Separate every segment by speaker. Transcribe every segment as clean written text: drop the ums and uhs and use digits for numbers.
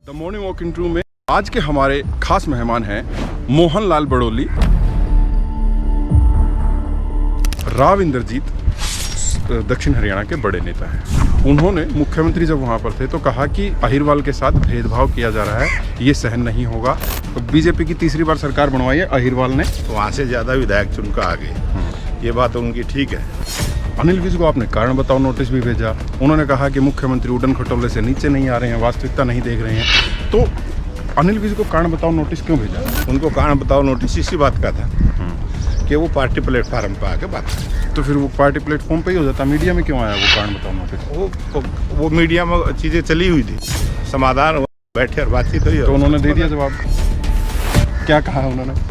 Speaker 1: The morning walk in true में आज के हमारे खास मेहमान हैं मोहन लाल बड़ोली। राव इंद्रजीत दक्षिण हरियाणा के बड़े नेता हैं। उन्होंने मुख्यमंत्री जब वहां पर थे तो कहा कि अहिरवाल के साथ भेदभाव किया जा रहा है, ये सहन नहीं होगा। तो बीजेपी की तीसरी बार सरकार बनवाई है अहिरवाल ने,
Speaker 2: तो वहाँ से ज़्यादा विधायक चुनकर आ गए। ये बात उनकी ठीक है।
Speaker 1: अनिल विज को आपने कारण बताओ नोटिस भी भेजा। उन्होंने कहा कि मुख्यमंत्री उड़न खटोले से नीचे नहीं आ रहे हैं, वास्तविकता नहीं देख रहे हैं। तो अनिल विज को कारण बताओ नोटिस क्यों भेजा?
Speaker 2: उनको कारण बताओ नोटिस इसी बात का था कि वो पार्टी प्लेटफार्म पर आके बात करें।
Speaker 1: तो फिर वो पार्टी प्लेटफॉर्म पे ही हो जाता, मीडिया में क्यों आया वो कारण बताओ नोटिस?
Speaker 2: वो मीडिया में चीज़ें चली हुई थी, समाधान बैठे और बातचीत हुई।
Speaker 1: तो उन्होंने दे दिया जवाब। क्या कहा उन्होंने?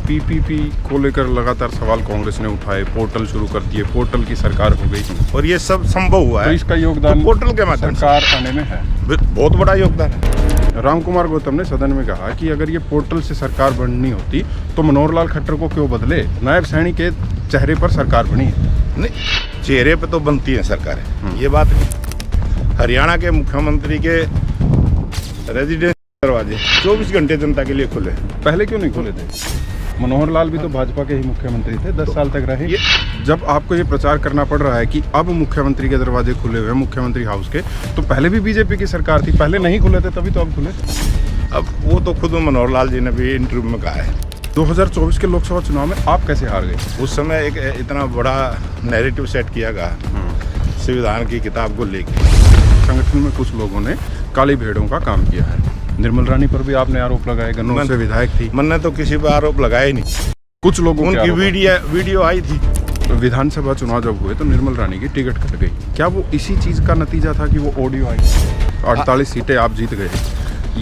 Speaker 1: पीपीपी को लेकर लगातार सवाल कांग्रेस ने उठाए, पोर्टल शुरू कर दिए, पोर्टल की सरकार हो गई
Speaker 2: और ये सब संभव हुआ
Speaker 1: तो
Speaker 2: है।
Speaker 1: इसका योगदान
Speaker 2: तो पोर्टल के माध्यम
Speaker 1: सरकार आने में है,
Speaker 2: बहुत बड़ा योगदान है।
Speaker 1: रामकुमार गौतम ने सदन में कहा कि अगर ये पोर्टल से सरकार बननी होती तो मनोहर लाल खट्टर को क्यों बदले? नायब सैनी के चेहरे पर सरकार बनी है।
Speaker 2: नहीं, चेहरे पे तो बनती है सरकारें, ये बात नहीं। हरियाणा के मुख्यमंत्री के रेजिडेंस दरवाजे 24 घंटे जनता के लिए खुले।
Speaker 1: पहले क्यों नहीं खुले थे? मनोहर लाल भी तो भाजपा के ही मुख्यमंत्री थे, 10 साल तक रहे। जब आपको ये प्रचार करना पड़ रहा है कि अब मुख्यमंत्री के दरवाजे खुले हुए, मुख्यमंत्री हाउस के, तो पहले भी बीजेपी की सरकार थी, पहले नहीं खुले थे, तभी तो अब खुले।
Speaker 2: अब वो तो खुद मनोहर लाल जी ने भी इंटरव्यू में कहा है।
Speaker 1: 2024 के लोकसभा चुनाव में आप कैसे हार गए?
Speaker 2: उस समय एक इतना बड़ा नैरेटिव सेट किया गया संविधान की किताब को लेकर।
Speaker 1: संगठन में कुछ लोगों ने काली भेड़ों का काम किया है। निर्मल रानी पर भी आपने आरोप लगाए, गन्नौर से विधायक थी।
Speaker 2: मैंने तो किसी पर आरोप लगाया ही नहीं।
Speaker 1: कुछ लोगों
Speaker 2: उनकी वीडियो आई थी।
Speaker 1: विधानसभा चुनाव जब हुए तो निर्मल रानी की टिकट कट गई। क्या वो इसी चीज का नतीजा था कि वो ऑडियो आई? 48 सीटें आप जीत गए।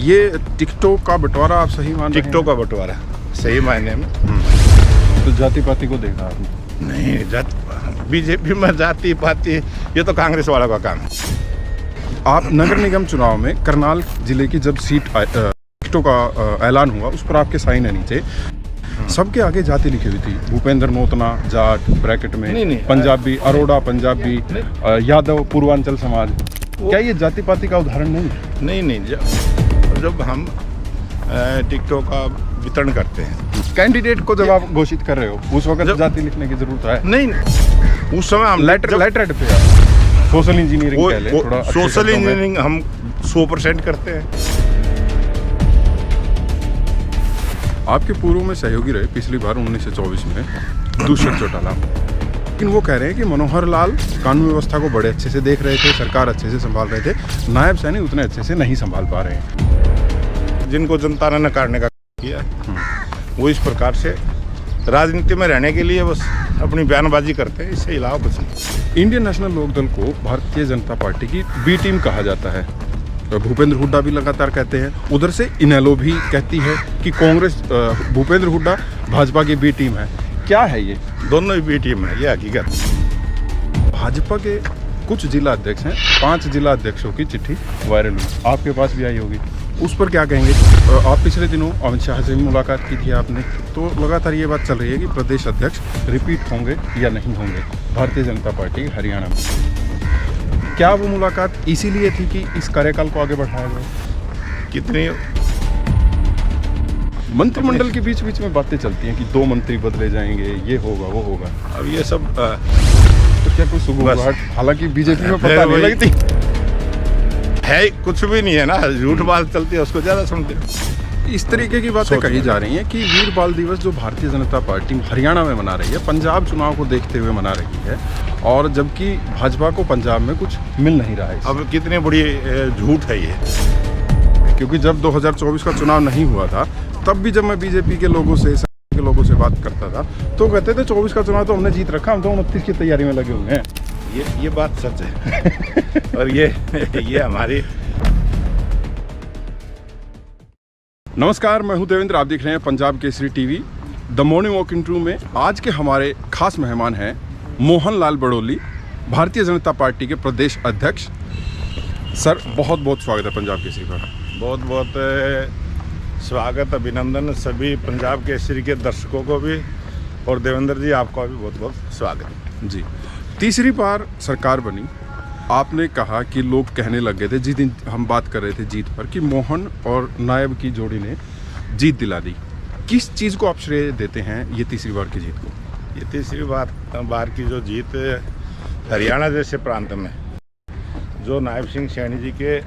Speaker 1: ये टिकटों का बंटवारा आप सही मान रहे हैं?
Speaker 2: टिकटों का बंटवारा सही मायने में।
Speaker 1: तो जाति पाति को देखा आपने?
Speaker 2: नहीं, बीजेपी में जाति पाति ये तो कांग्रेस वालों का काम है।
Speaker 1: आप नगर निगम चुनाव में करनाल जिले की जब सीट टिकटों का ऐलान हुआ, उस पर आपके साइन है नीचे, सबके आगे जाति लिखी हुई थी। भूपेंद्र नोतना जाट ब्रैकेट में,
Speaker 2: नहीं,
Speaker 1: पंजाबी अरोड़ा पंजाबी, यादव पूर्वांचल समाज। क्या ये जाति पाति का उदाहरण नहीं?
Speaker 2: नहीं, जब हम टिकटों का वितरण करते हैं,
Speaker 1: कैंडिडेट को जब आप घोषित कर रहे हो, उस वक्त जाति लिखने की जरूरत है?
Speaker 2: नहीं, उस समय हम
Speaker 1: लेटर पे सोशल इंजीनियरिंग कह लें, थोड़ा
Speaker 2: सोशल इंजीनियरिंग हम 100% करते हैं।
Speaker 1: आपके पूर्व में सहयोगी रहे पिछली बार 1924 में दुष्यंत चौटाला, लेकिन वो कह रहे हैं कि मनोहर लाल कानून व्यवस्था को बड़े अच्छे से देख रहे थे, सरकार अच्छे से संभाल रहे थे, नायब सैनी उतने अच्छे से नहीं संभाल पा रहे हैं।
Speaker 2: जिनको जनता ने नकारने का किया वो इस प्रकार से राजनीति में रहने के लिए बस अपनी बयानबाजी करते हैं, इससे अलावा कुछ नहीं।
Speaker 1: इंडियन नेशनल लोकदल को भारतीय जनता पार्टी की बी टीम कहा जाता है। तो भूपेंद्र हुड्डा भी लगातार कहते हैं, उधर से इनेलो भी कहती है कि कांग्रेस भूपेंद्र हुड्डा भाजपा की बी टीम है। क्या है ये?
Speaker 2: दोनों ही बी टीम है, ये हकीकत।
Speaker 1: भाजपा के कुछ जिला अध्यक्ष हैं, 5 जिला अध्यक्षों की चिट्ठी वायरल हुई, आपके पास भी आई होगी, उस पर क्या कहेंगे? आप पिछले दिनों अमित शाह से भी मुलाकात की थी आपने, तो लगातार ये बात चल रही है कि प्रदेश अध्यक्ष रिपीट होंगे या नहीं होंगे भारतीय जनता पार्टी हरियाणा में। क्या वो मुलाकात इसीलिए थी कि इस कार्यकाल को आगे बढ़ाया जाए?
Speaker 2: कितनी
Speaker 1: मंत्रिमंडल के बीच बीच में बातें चलती हैं कि 2 मंत्री बदले जाएंगे, ये होगा वो होगा।
Speaker 2: अब ये सब
Speaker 1: तो क्या कोई सुगबुगाहट? हालांकि बीजेपी में पता नहीं लगती
Speaker 2: है, कुछ भी नहीं है ना, झूठ बात चलती है, उसको ज्यादा सुनते हैं।
Speaker 1: इस तरीके की बातें कही जा रही हैं कि वीर बाल दिवस जो भारतीय जनता पार्टी हरियाणा में मना रही है, पंजाब चुनाव को देखते हुए मना रही है, और जबकि भाजपा को पंजाब में कुछ मिल नहीं रहा है।
Speaker 2: अब कितनी बड़ी झूठ है ये,
Speaker 1: क्योंकि जब 2024 का चुनाव नहीं हुआ था, तब भी जब मैं बीजेपी के लोगों से बात करता था तो कहते थे 24 का चुनाव तो हमने जीत रखा, हम तो 29 की तैयारी में लगे हुए हैं।
Speaker 2: ये बात सच है। और ये हमारी।
Speaker 1: नमस्कार, मैं हूं देवेंद्र, आप देख रहे हैं Punjab Kesari TV. The morning walk in true में आज के हमारे खास मेहमान हैं मोहन लाल बड़ोली, भारतीय जनता पार्टी के प्रदेश अध्यक्ष। सर, बहुत बहुत स्वागत है पंजाब केसरी पर।
Speaker 2: बहुत बहुत स्वागत, अभिनंदन सभी पंजाब केसरी के दर्शकों को भी, और देवेंद्र जी आपका भी बहुत बहुत स्वागत।
Speaker 1: जी, तीसरी बार सरकार बनी, आपने कहा कि लोग कहने लग गए थे जिस दिन हम बात कर रहे थे जीत पर कि मोहन और नायब की जोड़ी ने जीत दिला दी। किस चीज़ को आप श्रेय देते हैं ये तीसरी बार की जीत को?
Speaker 2: ये तीसरी बार की जो जीत हरियाणा जैसे प्रांत में जो नायब सिंह सैनी जी के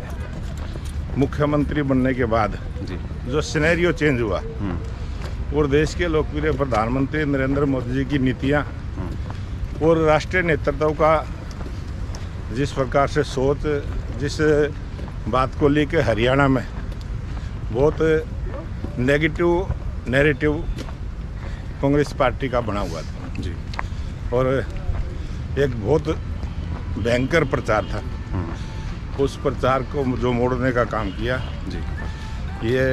Speaker 2: मुख्यमंत्री बनने के बाद
Speaker 1: जी
Speaker 2: जो सिनेरियो चेंज हुआ और देश के लोकप्रिय प्रधानमंत्री नरेंद्र मोदी जी की नीतियां और राष्ट्रीय नेतृत्व का जिस प्रकार से सोच, जिस बात को लेकर हरियाणा में बहुत नेगेटिव नैरेटिव कांग्रेस पार्टी का बना हुआ था
Speaker 1: जी,
Speaker 2: और एक बहुत भयंकर प्रचार था, उस प्रचार को जो मोड़ने का काम किया
Speaker 1: जी
Speaker 2: ये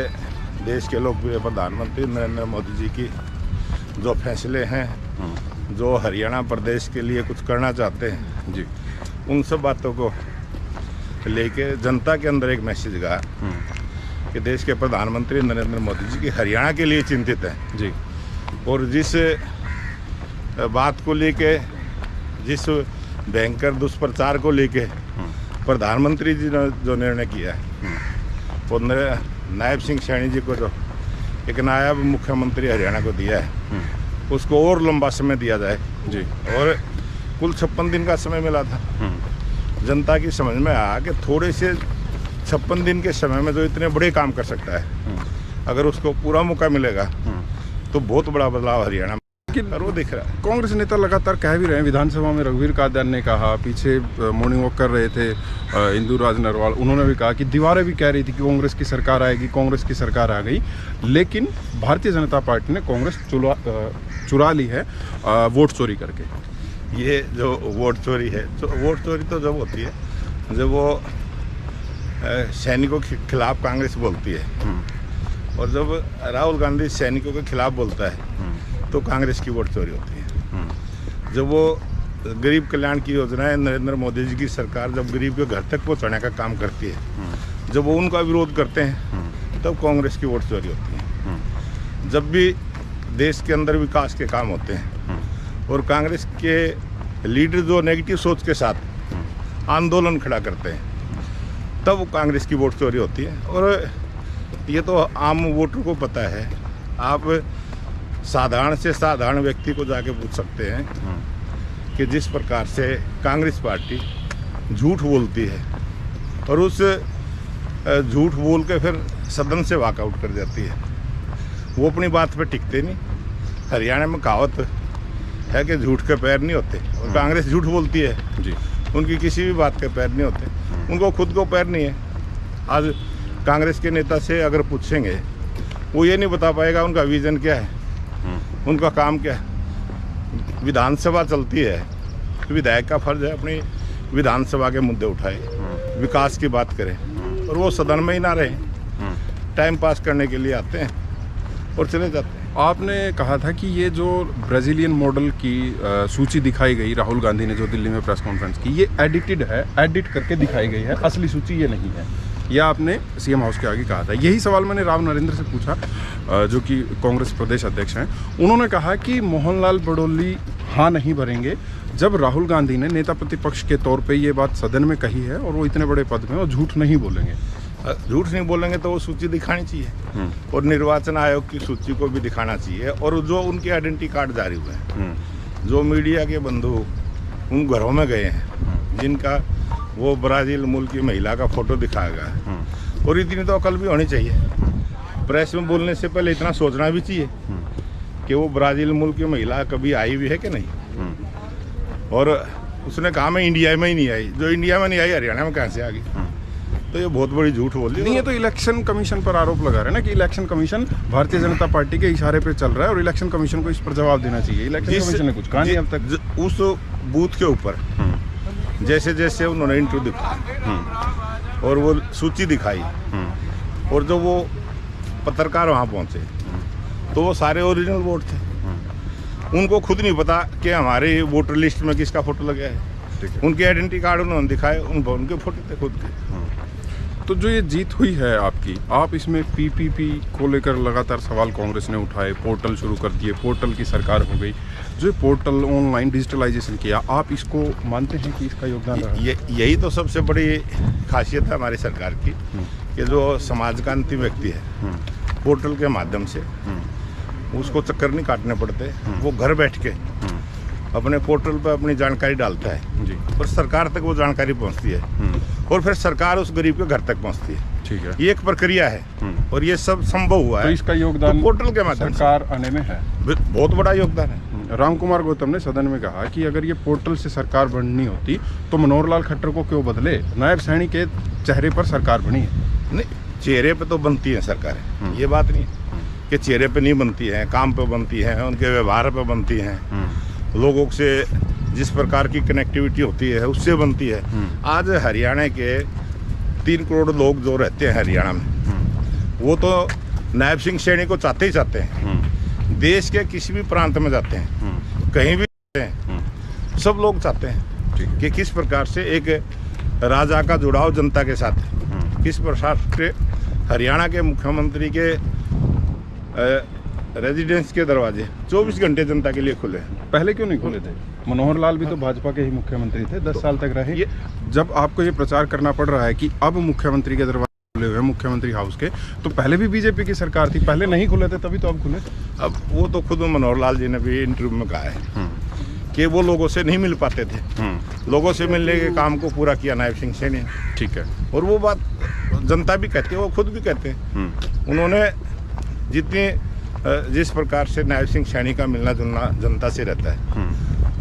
Speaker 2: देश के लोकप्रिय प्रधानमंत्री नरेंद्र मोदी जी की जो फैसले हैं, जो हरियाणा प्रदेश के लिए कुछ करना चाहते हैं,
Speaker 1: जी
Speaker 2: उन सब बातों को लेके जनता के अंदर एक मैसेज गया कि देश के प्रधानमंत्री नरेंद्र मोदी जी की हरियाणा के लिए चिंतित हैं
Speaker 1: जी।
Speaker 2: और जिस बात को लेके, जिस भयंकर दुष्प्रचार को लेके प्रधानमंत्री जी ने जो निर्णय किया है वो नायब सिंह सैनी जी को जो एक नायब मुख्यमंत्री हरियाणा को दिया है उसको और लंबा समय दिया जाए
Speaker 1: जी।
Speaker 2: और कुल 56 दिन का समय मिला था। जनता की समझ में आया कि थोड़े से 56 दिन के समय में जो इतने बड़े काम कर सकता है, अगर उसको पूरा मौका मिलेगा तो बहुत बड़ा बदलाव हरियाणा में और वो दिख रहा है।
Speaker 1: कांग्रेस नेता लगातार कह भी रहे हैं, विधानसभा में रघुवीर कादियान ने कहा, पीछे मॉर्निंग वॉक कर रहे थे इंदु राज नरवाल, उन्होंने भी कहा कि दीवारें भी कह रही थी कि कांग्रेस की सरकार आएगी, कांग्रेस की सरकार आ गई, लेकिन भारतीय जनता पार्टी ने कांग्रेस चुरा ली है वोट चोरी करके।
Speaker 2: ये जो वोट चोरी है, तो वोट चोरी तो जब होती है जब वो सैनिकों के खिलाफ कांग्रेस बोलती है, और जब राहुल गांधी सैनिकों के खिलाफ बोलता है तो कांग्रेस की वोट चोरी होती है। जब वो गरीब कल्याण की योजनाएं नरेंद्र मोदी जी की सरकार जब गरीब के घर तक पहुंचाने का काम करती है, जब वो उनका विरोध करते हैं तब कांग्रेस की वोट चोरी होती है। जब भी देश के अंदर विकास के काम होते हैं और कांग्रेस के लीडर जो नेगेटिव सोच के साथ आंदोलन खड़ा करते हैं तब कांग्रेस की वोट चोरी होती है। और ये तो आम वोटर को पता है, आप साधारण से साधारण व्यक्ति को जाके पूछ सकते हैं कि जिस प्रकार से कांग्रेस पार्टी झूठ बोलती है और उस झूठ बोल के फिर सदन से वॉकआउट कर जाती है, वो अपनी बात पे टिकते नहीं। हरियाणा में कहावत है कि झूठ के पैर नहीं होते, और कांग्रेस झूठ बोलती है
Speaker 1: जी,
Speaker 2: उनकी किसी भी बात के पैर नहीं होते, उनको खुद को पैर नहीं है। आज कांग्रेस के नेता से अगर पूछेंगे वो ये नहीं बता पाएगा उनका विजन क्या है, उनका काम क्या है। विधानसभा चलती है तो विधायक का फर्ज है अपनी विधानसभा के मुद्दे उठाए, विकास की बात करें, और वो सदन में ही ना रहे, टाइम पास करने के लिए आते हैं और चले जाते हैं।
Speaker 1: आपने कहा था कि ये जो ब्राज़ीलियन मॉडल की सूची दिखाई गई राहुल गांधी ने जो दिल्ली में प्रेस कॉन्फ्रेंस की, ये एडिटेड है, एडिट करके दिखाई गई है, असली सूची ये नहीं है, यह आपने सीएम हाउस के आगे कहा था। यही सवाल मैंने राव नरेंद्र से पूछा जो कि कांग्रेस प्रदेश अध्यक्ष हैं। उन्होंने कहा कि मोहनलाल बड़ौली हाँ नहीं भरेंगे जब राहुल गांधी ने नेता प्रतिपक्ष के तौर पे ये बात सदन में कही है और वो इतने बड़े पद में और झूठ नहीं बोलेंगे।
Speaker 2: झूठ नहीं बोलेंगे तो वो सूची दिखानी चाहिए और निर्वाचन आयोग की सूची को भी दिखाना चाहिए, और जो उनके आइडेंटिटी कार्ड जारी हुए हैं, जो मीडिया के बंधु उन घरों में गए हैं जिनका वो ब्राज़ील मूल की महिला का फोटो दिखाया गया है, और इतनी तो अकल भी होनी चाहिए, प्रेस में बोलने से पहले इतना सोचना भी चाहिए कि वो ब्राज़ील मूल की महिला कभी आई भी है कि नहीं, और उसने कहा मैं इंडिया में ही नहीं आई, जो इंडिया में नहीं आई हरियाणा में कहाँ से आ गई, तो ये बहुत बड़ी झूठ बोली।
Speaker 1: नहीं, ये तो इलेक्शन कमीशन पर आरोप लगा रहे हैं ना कि election commission Bharatiya Janata party के इशारे पे चल रहा है और इलेक्शन कमीशन को इस पर जवाब देना चाहिए। इलेक्शन कमीशन ने कुछ कहा नहीं अब तक।
Speaker 2: उस बूथ के ऊपर जैसे जैसे उन्होंने इंटरव्यू दिखाया और वो सूची दिखाई, और जब वो पत्रकार वहाँ पहुँचे तो वो सारे ओरिजिनल वोट थे, उनको खुद नहीं पता कि हमारे वोटर लिस्ट में किसका फोटो लगा है। उनके आइडेंटिटी कार्ड उन्होंने दिखाए, उनके फोटो थे खुद के।
Speaker 1: तो जो ये जीत हुई है आपकी, आप इसमें पीपीपी को लेकर लगातार सवाल कांग्रेस ने उठाए, पोर्टल शुरू कर दिए, पोर्टल की सरकार हो गई, जो पोर्टल ऑनलाइन डिजिटलाइजेशन किया, आप इसको मानते हैं कि इसका योगदान रहा?
Speaker 2: यही तो सबसे बड़ी खासियत है हमारी सरकार की, कि जो समाज का अंतिम व्यक्ति है, पोर्टल के माध्यम से उसको चक्कर नहीं काटने पड़ते, वो घर बैठ के अपने पोर्टल पर अपनी जानकारी डालता है
Speaker 1: जी,
Speaker 2: और सरकार तक वो जानकारी पहुंचती है और फिर सरकार उस गरीब के घर तक पहुंचती है।
Speaker 1: ठीक है,
Speaker 2: ये एक प्रक्रिया है और ये सब संभव हुआ
Speaker 1: तो
Speaker 2: है
Speaker 1: इसका योगदान
Speaker 2: तो पोर्टल के माध्यम से
Speaker 1: सरकार आने में है।
Speaker 2: बहुत बड़ा योगदान है।
Speaker 1: रामकुमार गौतम ने सदन में कहा कि अगर ये पोर्टल से सरकार बननी होती तो मनोहर लाल खट्टर को क्यों बदले, नायब सैनी के चेहरे पर सरकार बनी है।
Speaker 2: नहीं, चेहरे पे तो बनती है सरकारें, ये बात नहीं कि चेहरे पे नहीं बनती है, काम पे बनती है, उनके व्यवहार पे बनती हैं, लोगों से जिस प्रकार की कनेक्टिविटी होती है उससे बनती है। आज हरियाणा के 3 करोड़ लोग जो रहते हैं हरियाणा में, वो तो नायब सिंह सैनी को चाहते ही चाहते हैं। देश के किसी भी प्रांत में जाते हैं, कहीं भी जाते हैं, सब लोग चाहते हैं कि किस प्रकार से एक राजा का जुड़ाव जनता के साथ है, किस प्रकार से हरियाणा के मुख्यमंत्री के रेजिडेंस के दरवाजे 24 घंटे जनता के लिए खुले हैं।
Speaker 1: पहले क्यों नहीं खुले थे? मनोहर लाल भी तो भाजपा के ही मुख्यमंत्री थे, 10 साल तक रहे। जब आपको ये प्रचार करना पड़ रहा है कि अब मुख्यमंत्री के दरवाजे खुले हुए, मुख्यमंत्री हाउस के, तो पहले भी बीजेपी की सरकार थी, पहले नहीं खुले थे, तभी तो अब खुले।
Speaker 2: अब वो तो खुद मनोहर लाल जी ने भी इंटरव्यू में कहा है कि वो लोगों से नहीं मिल पाते थे, लोगों से मिलने के काम को पूरा किया नायब सिंह सैनी।
Speaker 1: ठीक है,
Speaker 2: और वो बात जनता भी कहती है, वो खुद भी कहते हैं। उन्होंने जिस प्रकार से नायब सिंह सैनी का मिलना जुलना जनता से रहता है,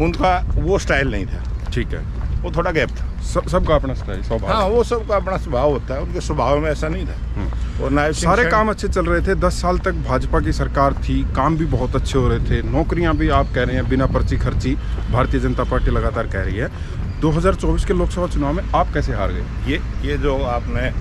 Speaker 2: उनका वो स्टाइल नहीं था।
Speaker 1: ठीक है,
Speaker 2: वो थोड़ा गैप था।
Speaker 1: सबका अपना स्टाइल, स्वभाव।
Speaker 2: हाँ, वो सबका अपना स्वभाव होता है, उनके स्वभाव में ऐसा नहीं था। और नायब सिंह
Speaker 1: सारे काम अच्छे चल रहे थे, 10 साल तक भाजपा की सरकार थी, काम भी बहुत अच्छे हो रहे थे, नौकरियां भी आप कह रहे हैं बिना पर्ची खर्ची भारतीय जनता पार्टी लगातार कह रही है। 2024 के लोकसभा चुनाव में आप कैसे हार गए?
Speaker 2: ये जो आपने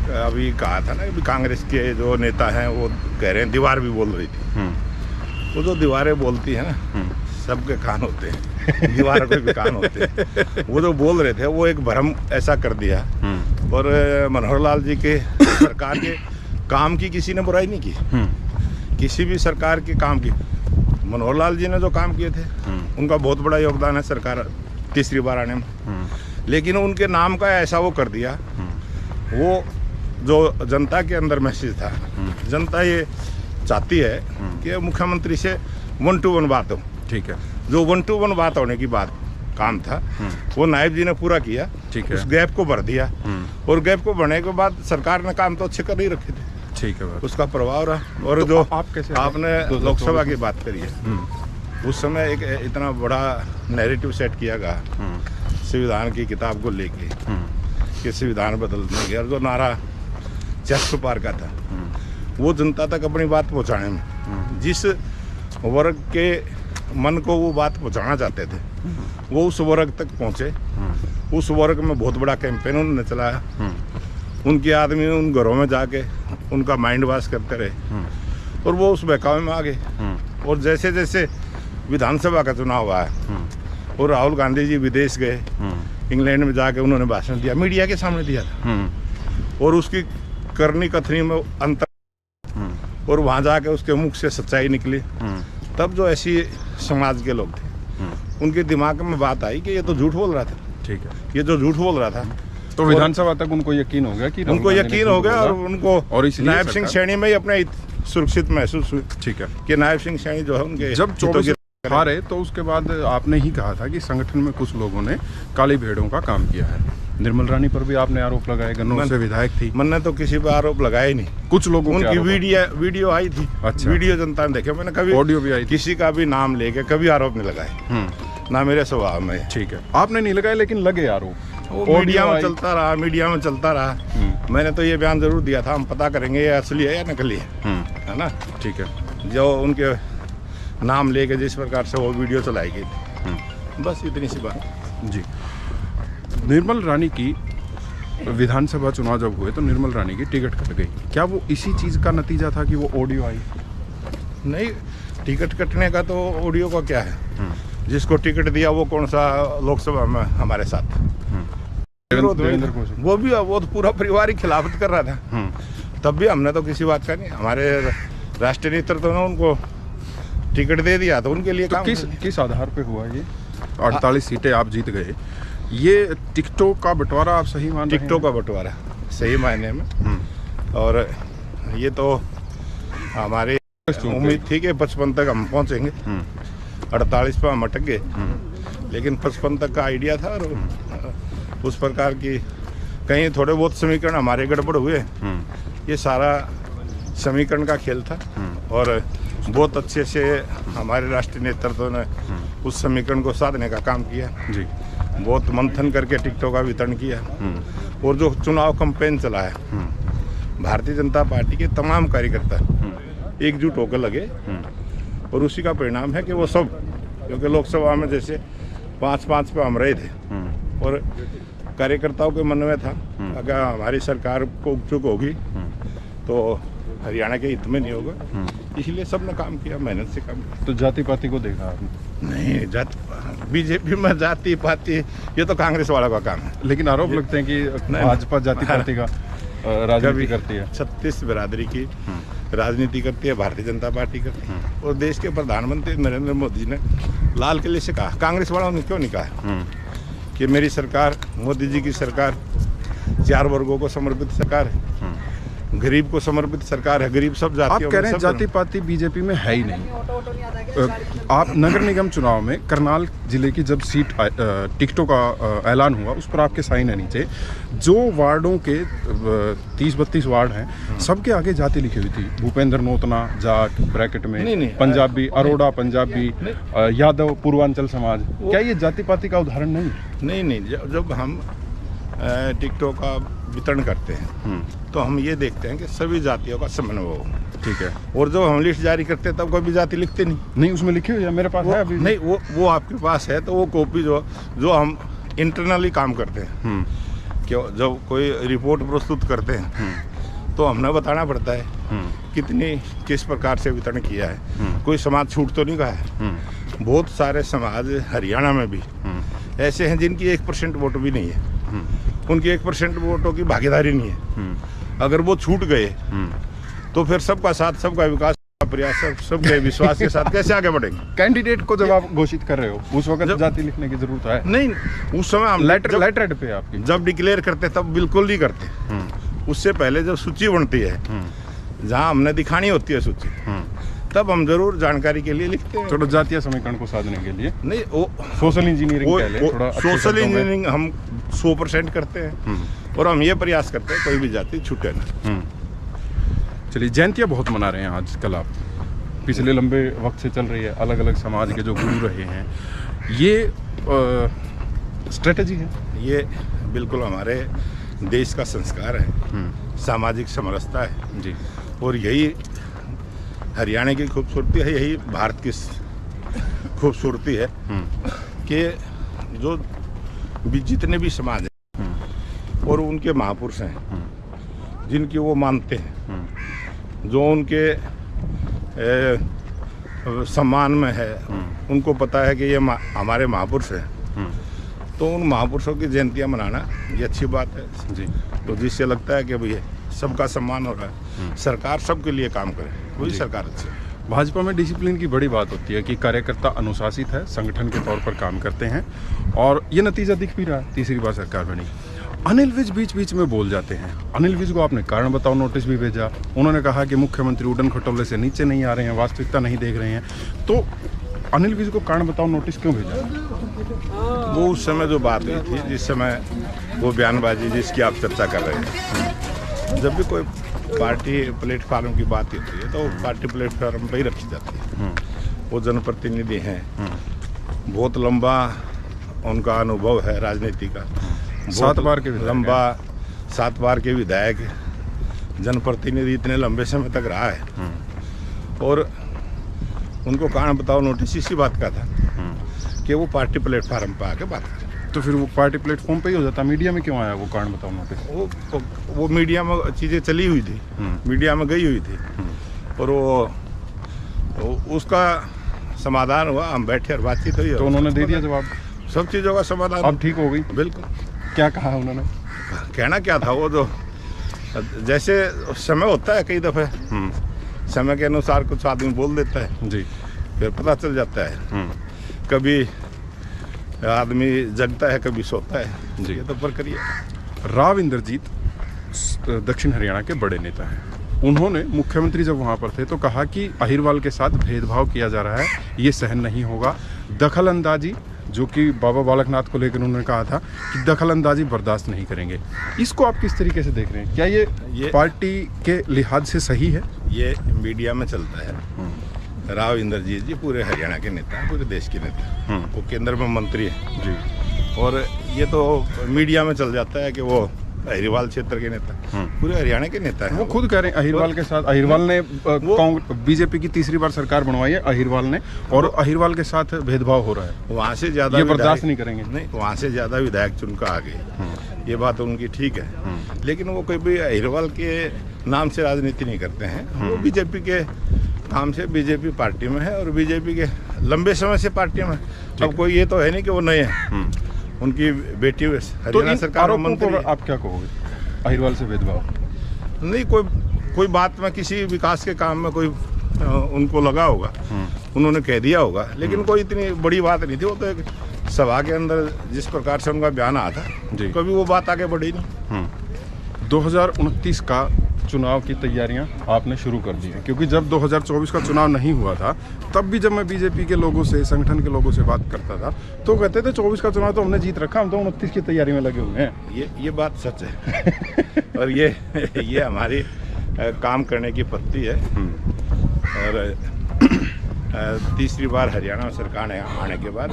Speaker 2: अभी कहा था ना, कांग्रेस के जो नेता हैं वो कह रहे हैं दीवार भी बोल रही थी। वो जो दीवारें बोलती है ना, सबके कान होते हैं, दीवारों के भी कान होते हैं। वो जो बोल रहे थे वो एक भ्रम ऐसा कर दिया। और मनोहर लाल जी के सरकार के काम की किसी ने बुराई नहीं की, किसी भी सरकार के काम की। मनोहर लाल जी ने जो काम किए थे उनका बहुत बड़ा योगदान है सरकार तीसरी बार आने में, लेकिन उनके नाम का ऐसा वो कर दिया। वो जो जनता के अंदर मैसेज था, जनता ये चाहती है कि मुख्यमंत्री से 1-to-1 बात हो।
Speaker 1: ठीक है,
Speaker 2: जो 1-to-1 बात होने की बात काम था वो नायब जी ने पूरा किया।
Speaker 1: ठीक है,
Speaker 2: उस गैप को भर दिया और गैप को भरने के बाद सरकार ने काम तो अच्छे कर ही रखे थे।
Speaker 1: ठीक है,
Speaker 2: उसका प्रभाव रहा। और
Speaker 1: तो
Speaker 2: जो
Speaker 1: आप कैसे
Speaker 2: आपने लोकसभा की बात करी है, उस समय एक इतना बड़ा नैरेटिव सेट किया गया संविधान की किताब को लेके कि संविधान बदलने के, और जो नारा चेस्ट पार का था, वो जनता तक अपनी बात पहुंचाने में जिस वर्ग के मन को वो बात पहुंचाना चाहते थे, वो उस वर्ग तक पहुंचे। उस वर्ग में बहुत बड़ा कैंपेन उन्होंने चलाया। उनके आदमी उन घरों में जाके उनका माइंड वॉश करते रहे और वो उस बहकावे में आ गए। और जैसे जैसे विधानसभा का चुनाव हुआ है और राहुल गांधी जी विदेश गए, इंग्लैंड में जाके उन्होंने भाषण दिया, मीडिया के सामने दिया था, और उसकी करनी कथनी में अंतर, और वहाँ जाके उसके मुख से सच्चाई निकली। तब जो ऐसी समाज के लोग थे उनके दिमाग में बात आई कि ये तो झूठ बोल रहा था।
Speaker 1: ठीक है,
Speaker 2: ये जो झूठ बोल रहा था,
Speaker 1: तो विधानसभा तक उनको यकीन हो गया कि
Speaker 2: उनको यकीन हो गया और उनको
Speaker 1: और
Speaker 2: नायब सिंह सैनी में ही अपने सुरक्षित महसूस हुई।
Speaker 1: ठीक है,
Speaker 2: कि नायब सिंह सैनी जो है उनके
Speaker 1: जब 24 हारे तो उसके बाद आपने ही कहा था कि संगठन में कुछ लोगों ने काली भेड़ों का काम किया है। निर्मल रानी पर भी आपने आरोप लगाए, गन्नौर से विधायक थी।
Speaker 2: मैंने तो किसी पर आरोप लगाया ही नहीं,
Speaker 1: कुछ लोगों
Speaker 2: उनकी वीडियो आई थी।
Speaker 1: अच्छा,
Speaker 2: वीडियो जनता ने देखे, मैंने कभी
Speaker 1: ऑडियो भी आई थी।
Speaker 2: किसी का भी नाम लेके कभी आरोप नहीं लगाए, ना मेरे स्वभाव में।
Speaker 1: ठीक है, आपने नहीं लगाए लेकिन लगे आरोप,
Speaker 2: मीडिया में चलता रहा, मीडिया में चलता रहा। मैंने तो ये बयान जरूर दिया था, हम पता करेंगे ये असली है या नकली है ना। ठीक है, जो उनके नाम लेके जिस प्रकार से वो वीडियो चलाई गई थी, बस इतनी सी बात
Speaker 1: जी। निर्मल रानी की विधानसभा चुनाव जब हुए तो निर्मल रानी की टिकट कट गई, क्या वो इसी चीज़ का नतीजा था कि वो ऑडियो आई?
Speaker 2: नहीं, टिकट कटने का तो ऑडियो का क्या है, जिसको टिकट दिया वो कौन सा लोकसभा में हमारे साथ विरोध हुआ
Speaker 1: देवेंद्र
Speaker 2: था।
Speaker 1: को।
Speaker 2: वो तो पूरा परिवार ही खिलाफत कर रहा था। तब भी हमने तो किसी बात का नहीं, हमारे राष्ट्रीय नेतृत्व ने उनको टिकट दे दिया तो उनके लिए
Speaker 1: तो
Speaker 2: काम
Speaker 1: किस आधार पे हुआ ये? 48 सीटें आप जीत गए, ये टिकटों का बंटवारा आप सही मान रहे हैं?
Speaker 2: टिकटों का बंटवारा सही मायने में। और ये तो हमारी उम्मीद थी कि 55 तक हम पहुंचेंगे। 48 पे हम अटक गए, लेकिन 55 तक का आइडिया था। और उस प्रकार की कहीं थोड़े बहुत समीकरण हमारे गड़बड़ हुए। ये सारा समीकरण का खेल था और बहुत अच्छे से हमारे राष्ट्रीय नेतृत्व ने उस समीकरण को साधने का काम किया
Speaker 1: जी।
Speaker 2: बहुत मंथन करके टिकटों का वितरण किया। और जो चुनाव कैंपेन चलाया, भारतीय जनता पार्टी के तमाम कार्यकर्ता एकजुट होकर लगे और उसी का परिणाम है कि वो सब, क्योंकि लोकसभा में जैसे 5-5 पे हम रहे थे और कार्यकर्ताओं के मन में था अगर हमारी सरकार को चुक होगी तो हरियाणा के हित में नहीं होगा, इसलिए सबने काम किया, मेहनत से काम किया।
Speaker 1: तो जाति पाति को देखा आपने?
Speaker 2: नहीं, बीजेपी में जाति पाति ये तो कांग्रेस वालों का काम है।
Speaker 1: लेकिन आरोप लगते हैं कि भाजपा जाति पाति का राजनीति करती है।
Speaker 2: 36 बिरादरी की राजनीति करती है भारतीय जनता पार्टी करती है। और देश के प्रधानमंत्री नरेंद्र मोदी ने लाल किले से कहा, कांग्रेस वालों ने क्यों नहीं कहा कि मेरी सरकार, मोदी जी की सरकार 4 वर्गों को समर्पित सरकार है, गरीब को समर्पित सरकार है, गरीब सब जातियों।
Speaker 1: आप कह रहे हैं जाति पाति बीजेपी में है ही नहीं। आप नगर निगम चुनाव में करनाल जिले की जब सीट टिकटों का ऐलान हुआ, उस पर आपके साइन है नीचे। जो वार्डों के 30-32 वार्ड हैं, सबके आगे जाति लिखी हुई थी। भूपेंद्र नोतना जाट ब्रैकेट में,
Speaker 2: नहीं,
Speaker 1: पंजाबी अरोड़ा पंजाबी, यादव पूर्वांचल समाज। क्या ये जाति पाति का उदाहरण नहीं?
Speaker 2: नहीं, जब हम टिकटों का वितरण करते हैं तो हम ये देखते हैं कि सभी जातियों का समन्वय हो।
Speaker 1: ठीक है।
Speaker 2: और जब हम लिस्ट जारी करते हैं तब कोई भी जाति लिखते नहीं।
Speaker 1: उसमें लिखी हुई है, मेरे पास है अभी।
Speaker 2: नहीं, वो आपके पास है तो वो कॉपी जो हम इंटरनली काम करते हैं, कि जब कोई रिपोर्ट प्रस्तुत करते हैं तो हमने बताना पड़ता है किस प्रकार से वितरण किया है। कोई समाज छूट तो नहीं गया है। बहुत सारे समाज हरियाणा में भी ऐसे हैं जिनकी 1% वोट भी नहीं है, उनकी 1% वोटों की भागीदारी नहीं है। अगर वो छूट गए तो फिर सबका साथ, सबका विकास, सबका प्रयास, सबके विश्वास के साथ कैसे आगे बढ़ेंगे?
Speaker 1: कैंडिडेट को जब आप घोषित कर रहे हो उस वक्त जाति लिखने की जरूरत है?
Speaker 2: नहीं, उस समय हम
Speaker 1: लेटर पे आपकी
Speaker 2: जब डिक्लेयर करते तब बिल्कुल नहीं करते। उससे पहले जब सूची बनती है, जहाँ हमने दिखानी होती है सूची, तब हम जरूर जानकारी के लिए लिखते हैं।
Speaker 1: थोड़ा जातीय समीकरण को साधने के लिए
Speaker 2: नहीं, वो
Speaker 1: सोशल इंजीनियरिंग कह लें, थोड़ा
Speaker 2: सोशल इंजीनियरिंग हम 100% करते हैं और हम ये प्रयास करते हैं कोई भी जाति छूटे ना।
Speaker 1: चलिए, जयंतियाँ बहुत मना रहे हैं आजकल आप, पिछले लंबे वक्त से चल रही है, अलग अलग समाज के जो गुरु रहे हैं, ये स्ट्रेटजी है? ये
Speaker 2: बिल्कुल हमारे देश का संस्कार है, सामाजिक समरसता है जी। और यही हरियाणा की खूबसूरती है, यही भारत की खूबसूरती है कि जो जितने भी समाज हैं और उनके महापुरुष हैं जिनकी वो मानते हैं, जो उनके सम्मान में है, उनको पता है कि ये हमारे महापुरुष हैं, तो उन महापुरुषों की जयंतियाँ मनाना ये अच्छी बात है जी। तो जिससे लगता है कि भैया सबका सम्मान हो रहा है, सरकार सबके लिए काम करे, वही सरकार अच्छी है।
Speaker 1: भाजपा में डिसिप्लिन की बड़ी बात होती है कि कार्यकर्ता अनुशासित है, संगठन के तौर पर काम करते हैं और ये नतीजा दिख भी रहा है, तीसरी बार सरकार बनी। अनिल विज बीच बीच में बोल जाते हैं। अनिल विज को आपने कारण बताओ नोटिस भी भेजा, उन्होंने कहा कि मुख्यमंत्री उड़न खटोले से नीचे नहीं आ रहे हैं, वास्तविकता नहीं देख रहे हैं। तो अनिल विज को कारण बताओ नोटिस क्यों भेजा?
Speaker 2: वो उस समय जो बात हुई थी, जिस समय वो बयानबाजी जिसकी आप चर्चा कर रहे हैं, जब भी कोई पार्टी प्लेटफार्म की बात होती है तो पार्टी प्लेटफार्म पर ही रखी जाती है। वो जनप्रतिनिधि हैं, बहुत लंबा उनका अनुभव है राजनीति का,
Speaker 1: 7 बार के
Speaker 2: लंबा 7 बार के विधायक, जनप्रतिनिधि इतने लंबे समय तक रहा है। और उनको कारण बताओ नोटिस इसी बात का था कि वो पार्टी प्लेटफार्म पर आके बात करें।
Speaker 1: तो फिर वो पार्टी प्लेटफॉर्म पे ही हो जाता, मीडिया में क्यों आया वो कारण बताओ नोटिस?
Speaker 2: वो मीडिया में चीज़ें चली हुई थी, मीडिया में गई हुई थी और वो उसका समाधान हुआ, हम बैठे और बातचीत हुई।
Speaker 1: तो उन्होंने दे दिया जवाब,
Speaker 2: सब चीज़ों का समाधान
Speaker 1: अब ठीक हो गई?
Speaker 2: बिल्कुल।
Speaker 1: क्या कहा उन्होंने?
Speaker 2: कहना क्या था, वो जो जैसे समय होता है, कई दफ़े समय के अनुसार कुछ आदमी बोल देता है
Speaker 1: जी।
Speaker 2: फिर पता चल जाता है। कभी आदमी जगता है, कभी सोता है।
Speaker 1: जी।
Speaker 2: ये तो प्रक्रिया।
Speaker 1: राव इंद्रजीत दक्षिण हरियाणा के बड़े नेता हैं। उन्होंने मुख्यमंत्री जब वहाँ पर थे तो कहा कि अहिरवाल के साथ भेदभाव किया जा रहा है, ये सहन नहीं होगा। दखल अंदाजी, जो कि बाबा बालकनाथ को लेकर उन्होंने कहा था कि दखल अंदाजी बर्दाश्त नहीं करेंगे। इसको आप किस तरीके से देख रहे हैं? क्या ये पार्टी के लिहाज से सही है?
Speaker 2: ये मीडिया में चलता है। राव इंद्रजीत जी पूरे हरियाणा के नेता हैं, पूरे देश के नेता। वो केंद्र में मंत्री है
Speaker 1: जी।
Speaker 2: और ये तो मीडिया में चल जाता है कि वो अहिरवाल क्षेत्र के नेता, पूरे हरियाणा के नेता हैं।
Speaker 1: वो खुद कह रहे हैं अहिरवाल के साथ, अहिरवाल ने बीजेपी की तीसरी बार सरकार बनवाई है अहिरवाल ने, और अहिरवाल के साथ भेदभाव हो रहा है।
Speaker 2: वहाँ से ज़्यादा
Speaker 1: ये बर्दाश्त नहीं करेंगे।
Speaker 2: नहीं, वहाँ से ज़्यादा विधायक चुनकर आ गए, ये बात उनकी ठीक है। लेकिन वो कोई भी अहिरवाल के नाम से राजनीति नहीं करते हैं। वो बीजेपी के नाम से बीजेपी पार्टी में है और बीजेपी के लंबे समय से पार्टी में। अब कोई ये तो है नहीं कि वो नए हैं। उनकी बेटी हरियाणा सरकार में मंत्री।
Speaker 1: आप क्या कहोगे अहिरवाल से भेदभाव?
Speaker 2: नहीं, कोई बात में किसी विकास के काम में कोई उनको लगा होगा, उन्होंने कह दिया होगा, लेकिन कोई इतनी बड़ी बात नहीं थी। वो तो एक सभा के अंदर जिस प्रकार से उनका बयान आया था, कभी वो बात आगे बढ़ी नहीं।
Speaker 1: 2029 का चुनाव की तैयारियां आपने शुरू कर दी हैं, क्योंकि जब 2024 का चुनाव नहीं हुआ था तब भी जब मैं बीजेपी के लोगों से, संगठन के लोगों से बात करता था तो कहते थे 24 का चुनाव तो हमने जीत रखा, हम तो 29 की तैयारी में लगे हुए हैं।
Speaker 2: ये बात सच है और ये हमारी काम करने की पत्ती है। और तीसरी बार हरियाणा सरकार आने के बाद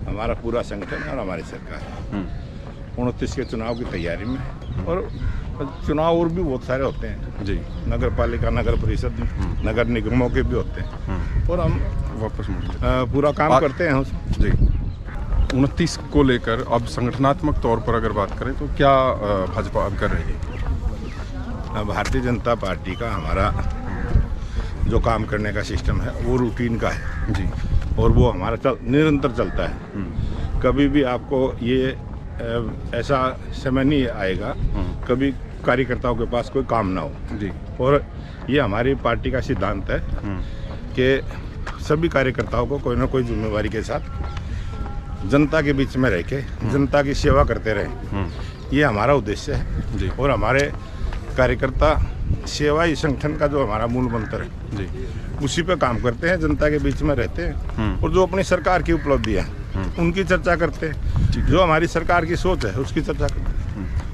Speaker 2: हमारा पूरा संगठन और हमारी सरकार 29 के चुनाव की तैयारी में है। और चुनाव और भी बहुत सारे होते हैं
Speaker 1: जी।
Speaker 2: नगर पालिका, नगर परिषद, नगर निगमों के भी होते हैं और हम
Speaker 1: वापस
Speaker 2: पूरा काम करते हैं उसमें।
Speaker 1: जी। 29 को लेकर अब संगठनात्मक तौर पर अगर बात करें तो क्या भाजपा अब कर रही है?
Speaker 2: भारतीय जनता पार्टी का हमारा जो काम करने का सिस्टम है वो रूटीन का है
Speaker 1: जी,
Speaker 2: और वो हमारा निरंतर चलता है। कभी भी आपको ये ऐसा समय नहीं आएगा कभी कार्यकर्ताओं के पास कोई काम ना हो
Speaker 1: जी।
Speaker 2: और ये हमारी पार्टी का सिद्धांत है कि सभी कार्यकर्ताओं को कोई ना कोई जिम्मेवारी के साथ जनता के बीच में रह के जनता की सेवा करते रहें, ये हमारा उद्देश्य है
Speaker 1: जी।
Speaker 2: और हमारे कार्यकर्ता सेवा ही संगठन का जो हमारा मूल मंत्र है
Speaker 1: जी,
Speaker 2: उसी पे काम करते हैं, जनता के बीच में रहते हैं और जो अपनी सरकार की उपलब्धियां उनकी चर्चा करते हैं, जो हमारी सरकार की सोच है उसकी चर्चा करते हैं।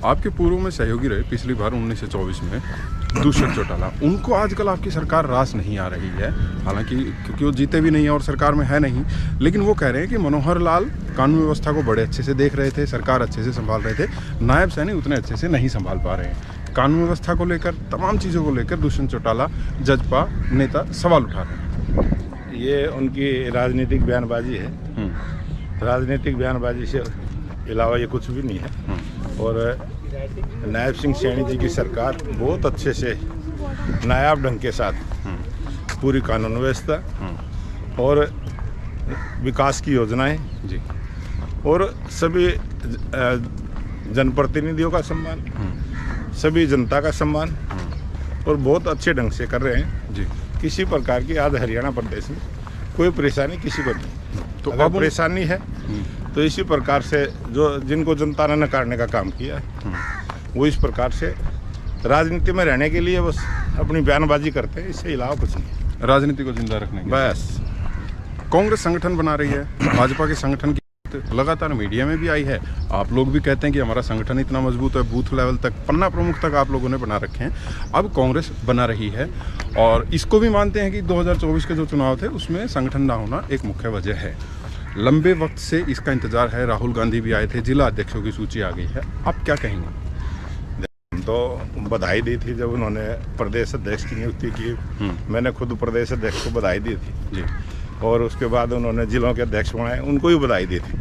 Speaker 1: आपके पूर्व में सहयोगी रहे पिछली बार 1924 में दुष्यंत चौटाला, उनको आजकल आपकी सरकार रास नहीं आ रही है, हालांकि क्योंकि वो जीते भी नहीं है और सरकार में है नहीं, लेकिन वो कह रहे हैं कि मनोहर लाल कानून व्यवस्था को बड़े अच्छे से देख रहे थे, सरकार अच्छे से संभाल रहे थे, नायब सैनी उतने अच्छे से नहीं संभाल पा रहे हैं। कानून व्यवस्था को लेकर, तमाम चीज़ों को लेकर दुष्यंत चौटाला जजपा नेता सवाल उठा रहे हैं।
Speaker 2: ये उनकी राजनीतिक बयानबाजी है, राजनीतिक बयानबाजी से अलावा ये कुछ भी नहीं है। और नायब सिंह सैनी जी की सरकार बहुत अच्छे से नायाब ढंग के साथ पूरी कानून व्यवस्था और विकास की योजनाएं
Speaker 1: जी
Speaker 2: और सभी जनप्रतिनिधियों का सम्मान, सभी जनता का सम्मान और बहुत अच्छे ढंग से कर रहे हैं
Speaker 1: जी।
Speaker 2: किसी प्रकार की आज हरियाणा प्रदेश में कोई परेशानी किसी को नहीं। तो
Speaker 1: अब
Speaker 2: अगर परेशानी है तो इसी प्रकार से जो जिनको जनता ने नकारने का काम किया है वो इस प्रकार से राजनीति में रहने के लिए बस अपनी बयानबाजी करते हैं, इससे अलावा कुछ नहीं।
Speaker 1: राजनीति को जिंदा रखने के
Speaker 2: बस
Speaker 1: कांग्रेस संगठन बना रही है, भाजपा के संगठन की लगातार मीडिया में भी आई है, आप लोग भी कहते हैं कि हमारा संगठन इतना मजबूत है, बूथ लेवल तक, पन्ना प्रमुख तक आप लोगों ने बना रखे हैं। अब कांग्रेस बना रही है और इसको भी मानते हैं कि 2024 के जो चुनाव थे उसमें संगठन ना होना एक मुख्य वजह है। लंबे वक्त से इसका इंतजार है, राहुल गांधी भी आए थे, जिला अध्यक्षों की सूची आ गई है, आप क्या कहेंगे?
Speaker 2: हम तो बधाई दी थी जब उन्होंने प्रदेश अध्यक्ष की नियुक्ति की, मैंने खुद प्रदेश अध्यक्ष को बधाई दी थी
Speaker 1: जी।
Speaker 2: और उसके बाद उन्होंने जिलों के अध्यक्ष बनाए, उनको भी बधाई दी थी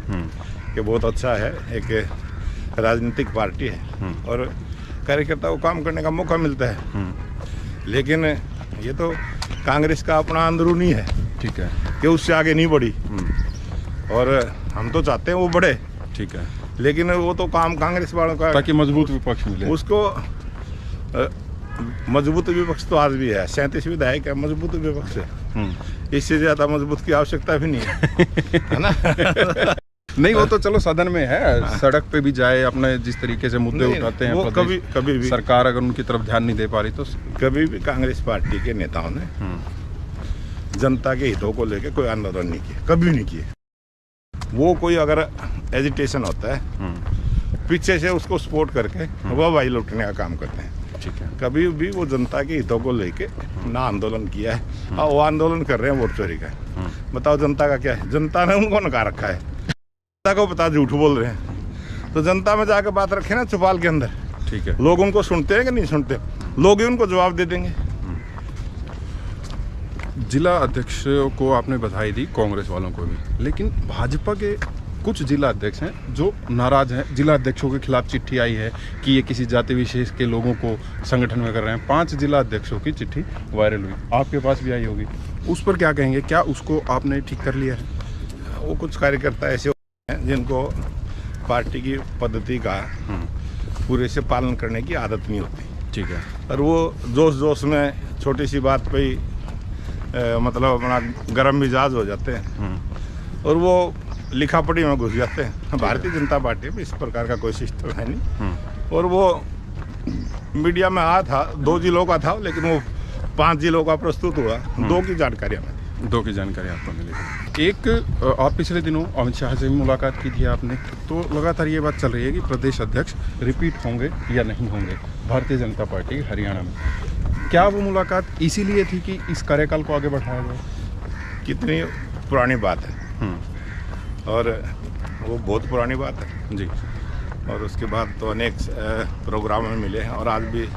Speaker 2: कि बहुत अच्छा है, एक राजनीतिक पार्टी है और कार्यकर्ता को काम करने का मौका मिलता है। लेकिन ये तो कांग्रेस का अपना अंदरूनी है,
Speaker 1: ठीक है,
Speaker 2: कि उससे आगे नहीं बढ़ी और हम तो चाहते हैं वो बढ़े।
Speaker 1: ठीक है।
Speaker 2: लेकिन वो तो काम कांग्रेस वालों का,
Speaker 1: ताकि मजबूत विपक्ष मिले।
Speaker 2: उसको मजबूत विपक्ष तो आज भी है, 37 विधायक है, मजबूत विपक्ष है। इससे ज्यादा मजबूत की आवश्यकता भी नहीं है, है ना।
Speaker 1: नहीं, वो तो चलो सदन में है, सड़क पे भी जाए, अपने जिस तरीके से मुद्दे उठाते हैं,
Speaker 2: वो कभी भी
Speaker 1: सरकार अगर उनकी तरफ ध्यान नहीं दे पा रही तो
Speaker 2: कभी भी कांग्रेस पार्टी के नेताओं ने जनता के हितों को लेकर कोई आंदोलन नहीं किया, कभी नहीं किए। वो कोई अगर एजिटेशन होता है पीछे से उसको सपोर्ट करके वह वाई लुटने का काम करते हैं।
Speaker 1: ठीक है।
Speaker 2: कभी भी वो जनता के हितों को लेके ना आंदोलन किया है। वो आंदोलन कर रहे हैं वोट चोरी का। बताओ जनता का क्या है? जनता ने उनको नकार रखा है, जनता को पता झूठ बोल रहे हैं, तो जनता में जाकर बात रखे ना चौपाल के अंदर।
Speaker 1: ठीक है।
Speaker 2: लोग उनको सुनते हैं कि नहीं सुनते? लोग ही उनको जवाब दे देंगे।
Speaker 1: जिला अध्यक्ष को आपने बधाई दी, कांग्रेस वालों को भी, लेकिन भाजपा के कुछ जिला अध्यक्ष हैं जो नाराज हैं। जिला अध्यक्षों के खिलाफ चिट्ठी आई है कि ये किसी जाति विशेष के लोगों को संगठन में कर रहे हैं। 5 जिला अध्यक्षों की चिट्ठी वायरल हुई, आपके पास भी आई होगी, उस पर क्या कहेंगे? क्या उसको आपने ठीक कर लिया है?
Speaker 2: वो कुछ कार्यकर्ता ऐसे हैं जिनको पार्टी की पद्धति का पूरे से पालन करने की आदत नहीं होती।
Speaker 1: ठीक है।
Speaker 2: और वो जोश में छोटी सी बात पे ही मतलब अपना गर्म मिजाज हो जाते हैं और वो लिखा पढ़ी में घुस जाते हैं। भारतीय जनता पार्टी में इस प्रकार का कोई सिस्टम है नहीं। और वो मीडिया में आया था 2 जिलों का था, लेकिन वो 5 जिलों का प्रस्तुत हुआ। 2 की जानकारी हमें
Speaker 1: 2 की जानकारी आपको मिली। एक आप पिछले दिनों अमित शाह से भी मुलाकात की थी आपने, तो लगातार ये बात चल रही है कि प्रदेश अध्यक्ष रिपीट होंगे या नहीं होंगे भारतीय जनता पार्टी हरियाणा में। क्या वो मुलाकात इसीलिए थी कि इस कार्यकाल को आगे बढ़ाया जाए?
Speaker 2: कितनी पुरानी बात है और वो बहुत पुरानी बात है
Speaker 1: जी।
Speaker 2: और उसके बाद तो अनेक प्रोग्राम में मिले हैं और आज भी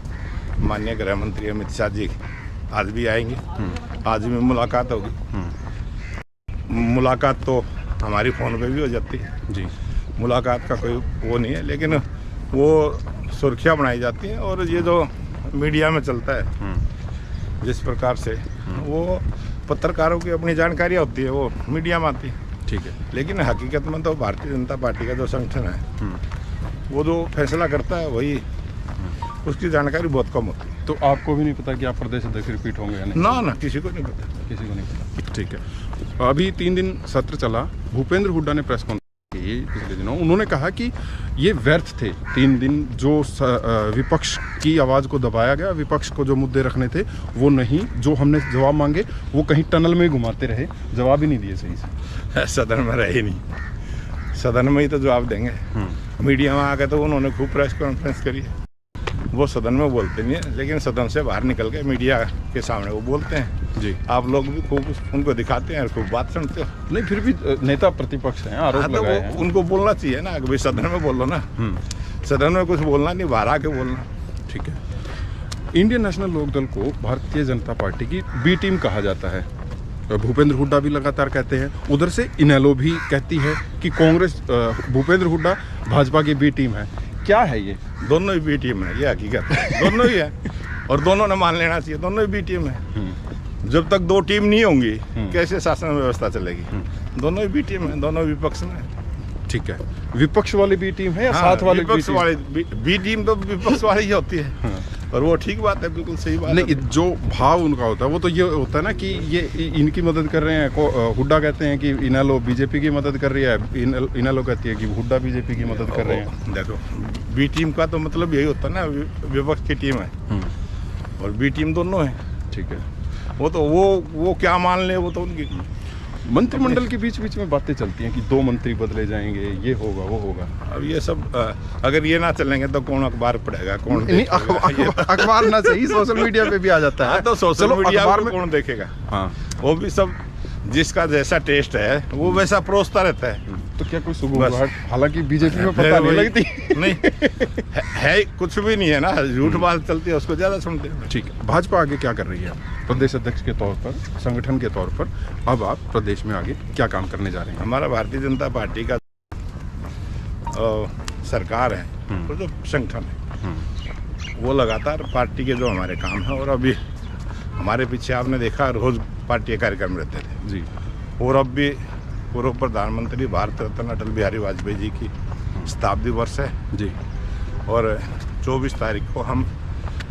Speaker 2: माननीय गृह मंत्री अमित शाह जी आज भी आएंगे। आज भी मुलाकात होगी। मुलाकात तो हमारी फ़ोन पे भी हो जाती है
Speaker 1: जी।
Speaker 2: मुलाकात का कोई वो नहीं है, लेकिन वो सुर्खियाँ बनाई जाती हैं। और ये जो मीडिया में चलता है जिस प्रकार से, वो पत्रकारों की अपनी जानकारियाँ होती है, वो मीडिया में आती है।
Speaker 1: ठीक है।
Speaker 2: लेकिन हकीकत में तो भारतीय जनता पार्टी का जो संगठन है वो जो फैसला करता है वही, उसकी जानकारी बहुत कम होती है।
Speaker 1: तो आपको भी नहीं पता कि आप प्रदेश अध्यक्ष रिपीट होंगे या नहीं?
Speaker 2: ना, किसी को नहीं पता।
Speaker 1: किसी को नहीं पता। ठीक है। अभी 3 दिन सत्र चला। भूपेंद्र हुड्डा ने प्रेस कॉन्फ्रेंस की पिछले दिनों। उन्होंने कहा कि ये व्यर्थ थे 3 दिन, जो विपक्ष की आवाज़ को दबाया गया, विपक्ष को जो मुद्दे रखने थे वो नहीं, जो हमने जवाब मांगे वो कहीं टनल में घुमाते रहे, जवाब ही नहीं दिए सही से।
Speaker 2: सदन में रहे नहीं, सदन में ही तो जवाब देंगे। मीडिया में आ गए तो उन्होंने खूब प्रेस कॉन्फ्रेंस करी है। वो सदन में बोलते नहीं है, लेकिन सदन से बाहर निकल के मीडिया के सामने वो बोलते हैं जी। आप लोग भी खूब उनको दिखाते हैं और खूब बात सुनते हो।
Speaker 1: नहीं, फिर भी नेता प्रतिपक्ष हैं, आरोप लगाए हैं।
Speaker 2: उनको बोलना चाहिए ना कि भाई सदन में बोलो ना। सदन में कुछ बोलना नहीं, बाहर आके बोलना।
Speaker 1: ठीक है। इंडियन नेशनल लोकदल को भारतीय जनता पार्टी की बी टीम कहा जाता है। भूपेंद्र हुड्डा भी लगातार कहते हैं, उधर से इनेलो भी कहती है कि कांग्रेस भूपेंद्र हुड्डा भाजपा की बी टीम है। क्या है ये?
Speaker 2: दोनों ही बी टीम है, ये हकीकत है। दोनों ही है और दोनों ने मान लेना चाहिए, दोनों ही बी टीम है। जब तक 2 टीम नहीं होंगी कैसे शासन व्यवस्था चलेगी? दोनों ही बी टीम है, दोनों विपक्ष में।
Speaker 1: ठीक है। विपक्ष वाली बी टीम है या साथ वाली
Speaker 2: विपक्ष वाली बी टीम? तो विपक्ष वाली ही होती है और वो ठीक बात है, बिल्कुल सही बात
Speaker 1: नहीं, जो भाव उनका होता है वो तो ये होता है ना कि ये इनकी मदद कर रहे हैं। हुड्डा कहते हैं कि इनेलो बीजेपी की मदद कर रही है, इनेलो कहती है कि हुड्डा बीजेपी की मदद कर रहे हैं।
Speaker 2: देखो, बी टीम का तो मतलब यही होता है ना, विपक्ष की टीम है और बी टीम दोनों है।
Speaker 1: ठीक है।
Speaker 2: वो तो वो क्या मान ले, वो तो उनकी
Speaker 1: मंत्रिमंडल के बीच बीच में बातें चलती हैं कि 2 मंत्री बदले जाएंगे, ये होगा वो होगा।
Speaker 2: अब ये सब अगर ये ना चलेंगे तो कौन अखबार पढ़ेगा, कौन
Speaker 1: नहीं? अखबार ना सही, सोशल मीडिया पे भी आ जाता है।
Speaker 2: तो सोशल मीडिया पर कौन देखेगा?
Speaker 1: हाँ,
Speaker 2: वो भी सब जिसका जैसा टेस्ट है वो वैसा परोसता रहता है।
Speaker 1: तो क्या कोई सुगबुगाहट? हालांकि बीजेपी में पता नहीं लगती।
Speaker 2: नहीं है, कुछ भी नहीं है ना, झूठ बात चलती है, उसको ज्यादा सुनते हैं।
Speaker 1: ठीक है। भाजपा आगे क्या कर रही है प्रदेश अध्यक्ष के तौर पर, संगठन के तौर पर? अब आप प्रदेश में आगे क्या काम करने जा रहे हैं?
Speaker 2: हमारा भारतीय जनता पार्टी का सरकार है, तो जो संगठन है वो लगातार पार्टी के जो हमारे काम है, और अभी हमारे पीछे आपने देखा रोज पार्टी के कार्यक्रम रहते थे जी। और अब भी पूर्व प्रधानमंत्री भारत रत्न अटल बिहारी वाजपेयी जी की शताब्दी वर्ष है
Speaker 1: जी
Speaker 2: और 24 तारीख को हम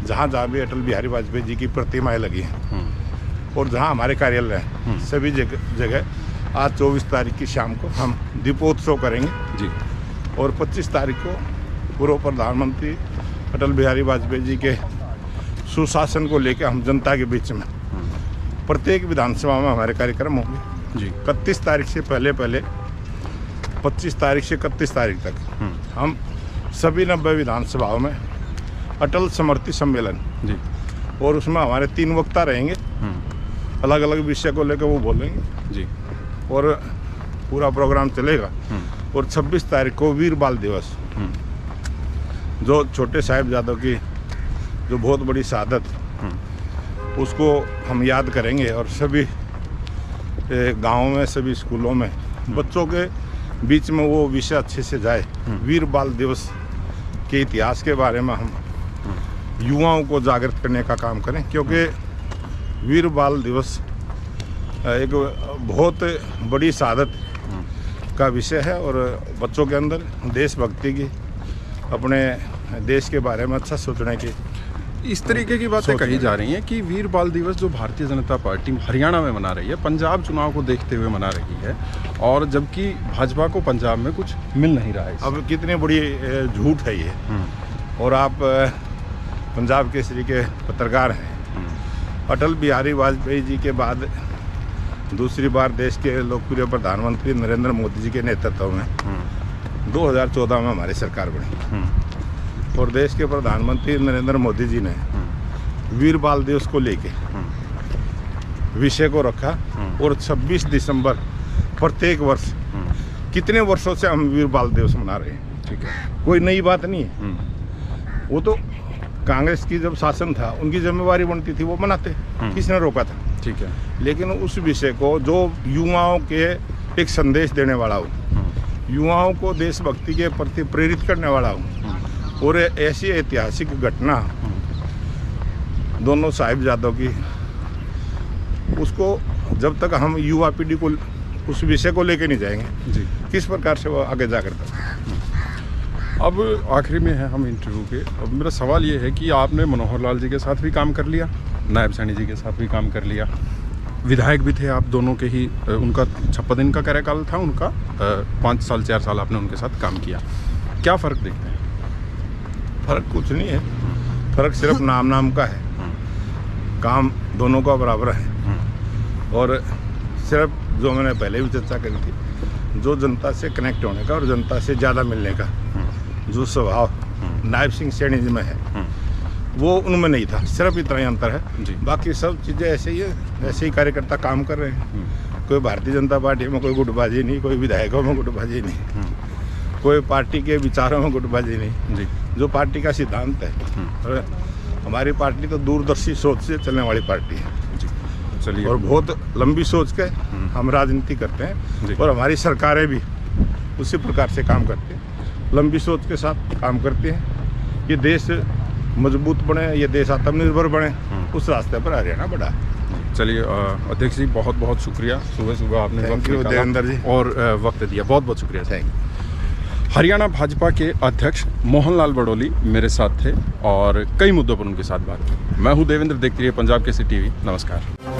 Speaker 2: जहाँ जहाँ भी अटल बिहारी वाजपेयी जी की प्रतिमाएं लगी हैं और जहाँ हमारे कार्यालय हैं सभी जगह आज 24 तारीख की शाम को हम दीपोत्सव करेंगे
Speaker 1: जी।
Speaker 2: और 25 तारीख को पूर्व प्रधानमंत्री अटल बिहारी वाजपेयी जी के सुशासन को लेकर हम जनता के बीच में प्रत्येक विधानसभा में हमारे कार्यक्रम होंगे
Speaker 1: जी।
Speaker 2: 31 तारीख से पहले 25 तारीख से 31 तारीख तक हम सभी 90 विधानसभाओं में अटल स्मृति सम्मेलन
Speaker 1: जी।
Speaker 2: और उसमें हमारे 3 वक्ता रहेंगे, अलग अलग विषय को लेकर वो बोलेंगे
Speaker 1: जी।
Speaker 2: और पूरा प्रोग्राम चलेगा। और 26 तारीख को वीर बाल दिवस, जो छोटे साहिबजादों की जो बहुत बड़ी शहादत, उसको हम याद करेंगे और सभी गाँव में सभी स्कूलों में बच्चों के बीच में वो विषय अच्छे से जाए। वीर बाल दिवस के इतिहास के बारे में हम युवाओं को जागृत करने का काम करें, क्योंकि वीर बाल दिवस एक बहुत बड़ी शहादत का विषय है और बच्चों के अंदर देशभक्ति की, अपने देश के बारे में अच्छा सोचने की,
Speaker 1: इस तरीके की बातें कही जा रही हैं कि वीर बाल दिवस जो भारतीय जनता पार्टी हरियाणा में मना रही है, पंजाब चुनाव को देखते हुए मना रही है, और जबकि भाजपा को पंजाब में कुछ मिल नहीं रहा है।
Speaker 2: अब कितनी बड़ी झूठ है ये। और आप पंजाब केसरी के पत्रकार हैं। अटल बिहारी वाजपेयी जी के बाद दूसरी बार देश के लोकप्रिय प्रधानमंत्री नरेंद्र मोदी जी के नेतृत्व में 2014 में हमारी सरकार बनी और देश के प्रधानमंत्री नरेंद्र मोदी जी ने वीर बाल दिवस को लेके विषय को रखा और 26 दिसंबर प्रत्येक वर्ष, कितने वर्षों से हम वीर बाल दिवस मना रहे हैं।
Speaker 1: ठीक है,
Speaker 2: कोई नई बात नहीं है। वो तो कांग्रेस की जब शासन था उनकी जिम्मेवारी बनती थी, वो मनाते, किसने रोका था।
Speaker 1: ठीक है।
Speaker 2: लेकिन उस विषय को जो युवाओं के एक संदेश देने वाला हो, युवाओं को देशभक्ति के प्रति प्रेरित करने वाला हो और ऐसी ऐतिहासिक घटना दोनों साहिबजादों की, उसको जब तक हम युवा पीढ़ी को उस विषय को लेके नहीं जाएंगे
Speaker 1: जी,
Speaker 2: किस प्रकार से वो आगे जा करता।
Speaker 1: अब आखिरी में है हम इंटरव्यू के। अब मेरा सवाल ये है कि आपने मनोहर लाल जी के साथ भी काम कर लिया, नायब सैनी जी के साथ भी काम कर लिया, विधायक भी थे आप दोनों के ही, उनका 56 दिन का कार्यकाल था उनका, 5 साल 4 साल आपने उनके साथ काम किया। क्या फ़र्क देखते हैं?
Speaker 2: फर्क कुछ नहीं है, फर्क सिर्फ नाम का है। काम दोनों का बराबर है और सिर्फ जो मैंने पहले भी चर्चा करी थी, जो जनता से कनेक्ट होने का और जनता से ज़्यादा मिलने का जो स्वभाव नायब सिंह सैनी जी में है, वो उनमें नहीं था। सिर्फ इतना ही अंतर है
Speaker 1: जी।
Speaker 2: बाकी सब चीज़ें ऐसे ही है, ऐसे ही कार्यकर्ता काम कर रहे हैं। कोई भारतीय जनता पार्टी में कोई गुटबाजी नहीं, कोई विधायकों में गुटबाजी नहीं, कोई पार्टी के विचारों में गुटबाजी नहीं
Speaker 1: जी।
Speaker 2: जो पार्टी का सिद्धांत है। और हमारी पार्टी तो दूरदर्शी सोच से चलने वाली पार्टी है
Speaker 1: जी। चलिए,
Speaker 2: और बहुत लंबी सोच के हम राजनीति करते हैं और हमारी सरकारें भी उसी प्रकार से काम करती हैं, लंबी सोच के साथ काम करते हैं। ये देश मजबूत बने, ये देश आत्मनिर्भर बने, उस रास्ते पर हरियाणा बढ़ा।
Speaker 1: चलिए अध्यक्ष जी, बहुत बहुत शुक्रिया, सुबह आपने वक्त निकाला
Speaker 2: देवेंद्र जी
Speaker 1: और वक्त दिया, बहुत बहुत शुक्रिया।
Speaker 2: Thank you.
Speaker 1: हरियाणा भाजपा के अध्यक्ष मोहनलाल बड़ोली मेरे साथ थे और कई मुद्दों पर उनके साथ बात की। मैं हूं देवेंद्र, देखते रहिए पंजाब केसरी टीवी। नमस्कार।